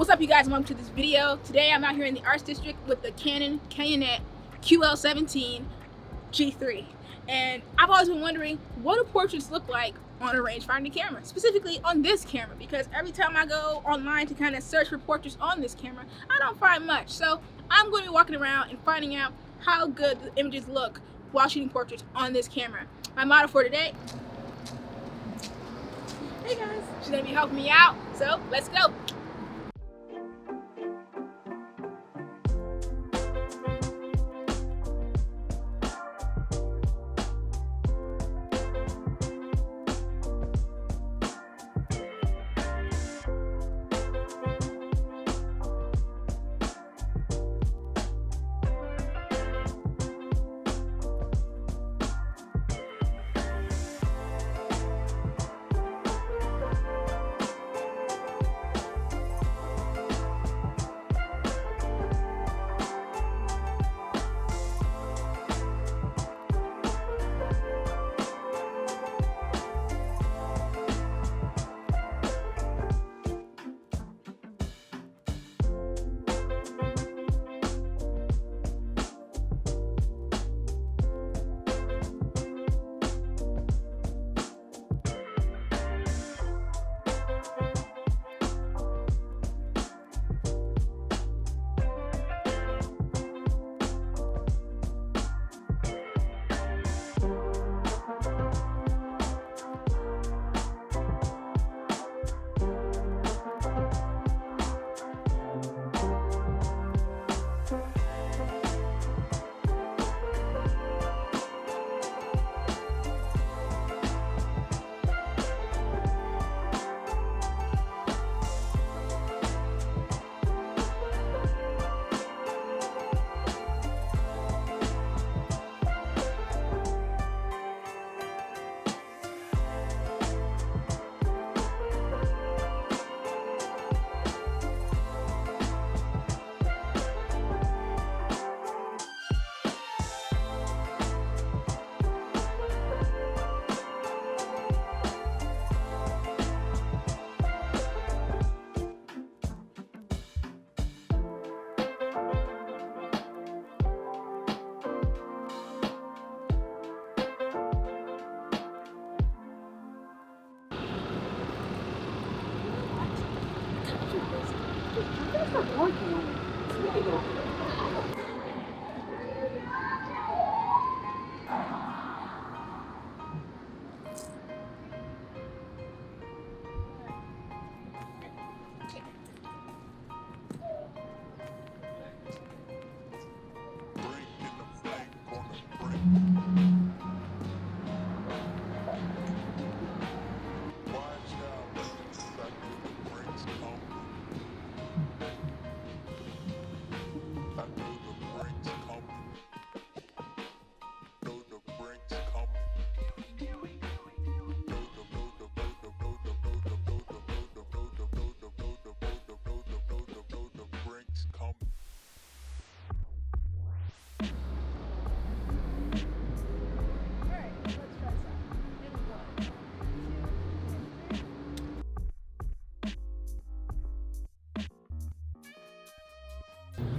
What's up, you guys? Welcome to this video. Today I'm out here in the Arts District with the Canon Canonet QL17 GIII. And I've always been wondering, what do portraits look like on a rangefinder camera? Specifically on this camera, because every time I go online to kind of search for portraits on this camera, I don't find much. So I'm going to be walking around and finding out how good the images look while shooting portraits on this camera. My model for today, hey guys, she's going to be helping me out. So let's go.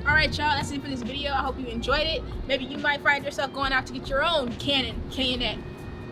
Alright y'all, that's it for this video. I hope you enjoyed it. Maybe you might find yourself going out to get your own Canon Canonet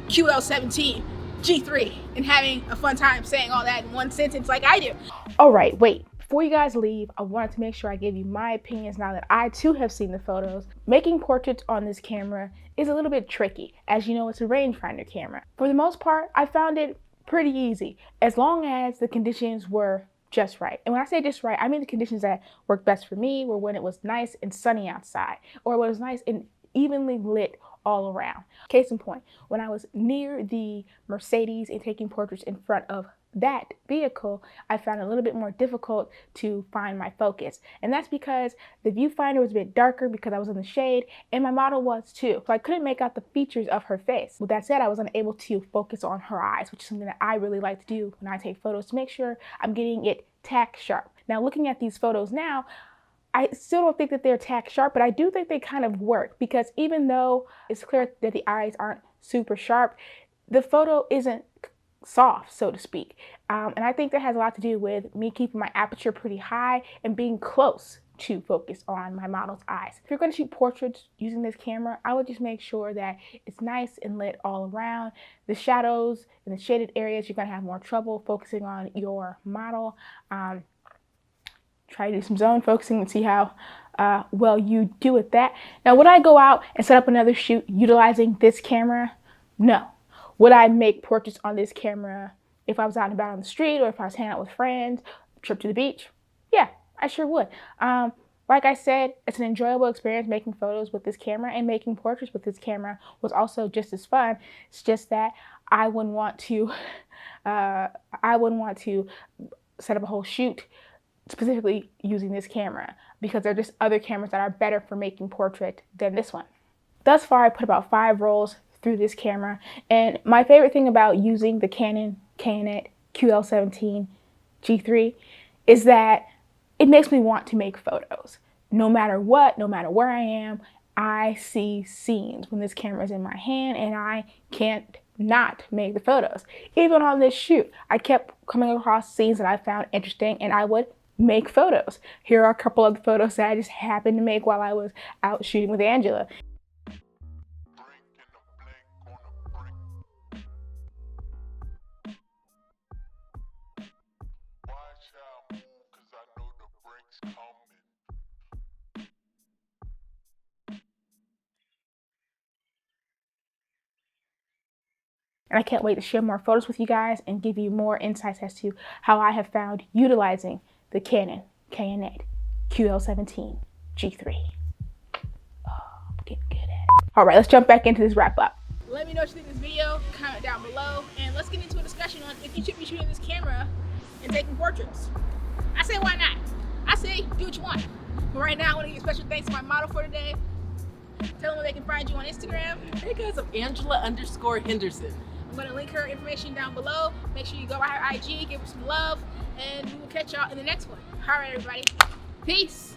QL17 GIII and having a fun time saying all that in one sentence like I do. Alright, wait. Before you guys leave, I wanted to make sure I gave you my opinions now that I too have seen the photos. Making portraits on this camera is a little bit tricky. As you know, it's a rangefinder camera. For the most part, I found it pretty easy, as long as the conditions were just right. And when I say just right, I mean the conditions that worked best for me were when it was nice and sunny outside, or when it was nice and evenly lit all around. Case in point, when I was near the Mercedes and taking portraits in front of that vehicle, I found it a little bit more difficult to find my focus. And that's because the viewfinder was a bit darker because I was in the shade, and my model was too. So I couldn't make out the features of her face. With that said, I was unable to focus on her eyes, which is something that I really like to do when I take photos to make sure I'm getting it tack sharp. Now, looking at these photos now, I still don't think that they're tack sharp, but I do think they kind of work, because even though it's clear that the eyes aren't super sharp, the photo isn't soft, so to speak. And I think that has a lot to do with me keeping my aperture pretty high and being close to focus on my model's eyes. If you're going to shoot portraits using this camera, I would just make sure that it's nice and lit all around. The shadows and the shaded areas, you're going to have more trouble focusing on your model. Try to do some zone focusing and see how well you do with that. Now, would I go out and set up another shoot utilizing this camera? No. Would I make portraits on this camera if I was out and about on the street or if I was hanging out with friends, trip to the beach? Yeah, I sure would. Like I said, it's an enjoyable experience making photos with this camera, and making portraits with this camera was also just as fun. It's just that I wouldn't want to set up a whole shoot specifically using this camera, because there are just other cameras that are better for making portrait than this one. Thus far, I put about 5 rolls through this camera, and my favorite thing about using the Canon Canonet QL17 GIII is that it makes me want to make photos. No matter what, no matter where I am, I see scenes when this camera is in my hand, and I can't not make the photos. Even on this shoot, I kept coming across scenes that I found interesting, and I would make photos. Here are a couple of the photos that I just happened to make while I was out shooting with Angela. And I can't wait to share more photos with you guys and give you more insights as to how I have found utilizing the Canon Canonet QL17 GIII. Oh, I'm getting good at it. All right, let's jump back into this wrap up. Let me know what you think of this video, comment down below, and let's get into a discussion on if you should be shooting this camera and taking portraits. I say why not? I say do what you want. But right now I want to give special thanks to my model for today. Tell them where they can find you on Instagram. Hey guys, I'm Angela_Henderson. I'm going to link her information down below. Make sure you go by her IG, give her some love, and we will catch y'all in the next one. All right, everybody. Peace.